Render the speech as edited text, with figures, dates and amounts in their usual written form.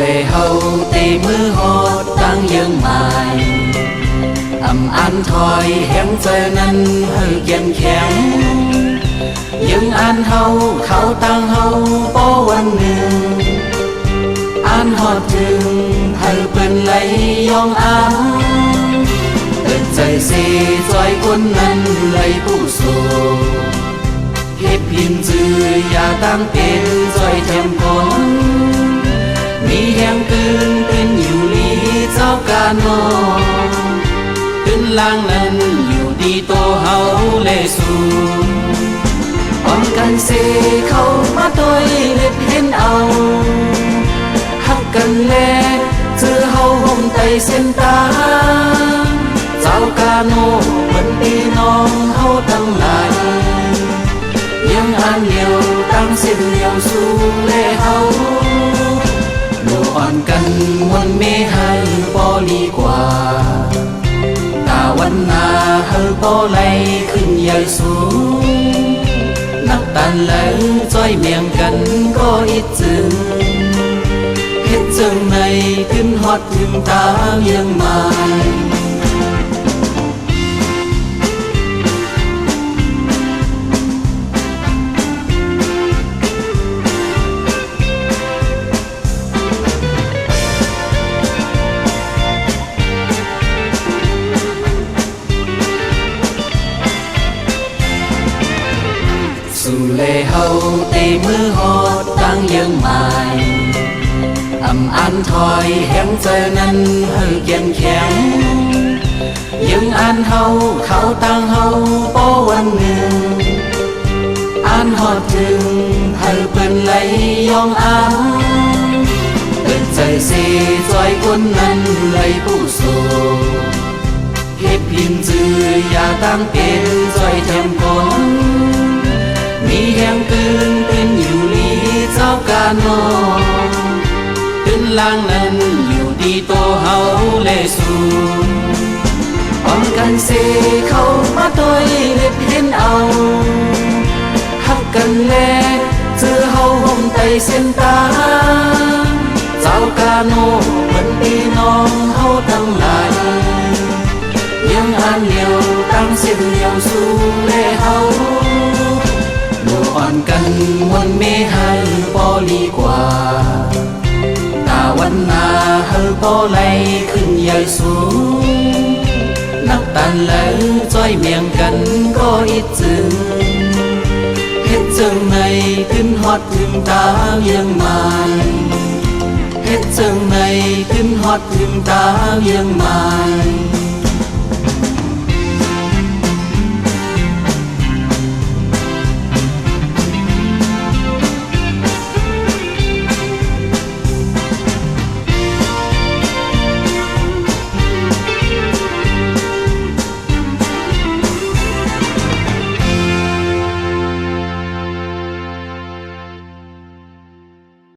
lệ hậu tì mưa hột tăng dương mài an thôi hẹn chơi nên hơi dân khéo nhưng an hậu khâu tăng hậu bố quân nương an họt trường hơi bên lấy yong an từng trời xì xoay quân năn lấy phụ sổ hiếp hình dư ya tam tên rồi thèm con mi hẹn cưng tên nhiều lý giáo ca nô tên lang lần nhiều đi tô hậu lệ xuống con cần xê khâu mắt tôi liệt hết âu hắc cần lê dư hậu hôm tay xem ta giáo ca nô vẫn đi non hậu tăng lại nhưng an nhiều tăng xin nhiều su lệ hậu nụ on cần muốn mê hay bỏ ly quả taวันนาเฮอโปไลขึ้นใหญ่สูงนักตันแล้วจ้อยเมียงกันก็อิดจึงเฮ็ดจึงในขึ้นฮอดถึงตาเยังมาสู่เลเฮาตีมือหดตั้งยังหมายอันถอยแห้งเจอนั้นให้เย็นแข็งยังอันเฮาเขาตั้งเฮาโปวันหนึ่งอันหอดถึงให้เป็นไหลยองอันเป็นใจสีจอยคนนั้นไหลผู้สูเฮ็ดพิมจือยาตั้งเป็นจอยแถมคนมีแห่งตื่นเป็นอยู่ลีเจ้าการนอนตื่นล่างนั้นอยู่ดีโตเฮาเลสูป้องกันเสเข้ามาตัวเล็บเห็นเอาหักกันแลเจอเฮาห่มไตเส้นตาเจ้าการโนมันตีน้องเฮาทั้งหลายยังอันเดียวตั้งเส้นเดียวสู้เลเฮาอ่อนกันวันเมหันปอลีกว่าตาวันนาเฮอปอไลขึ้นใหญ่สูงนักตันแล้วจ้อยเมียงกันก็อิดจึงเฮ็ดจึงในขึ้นฮอดถึงตายังมาเฮ็ดจึงในขึ้นฮอดถึงตายังมา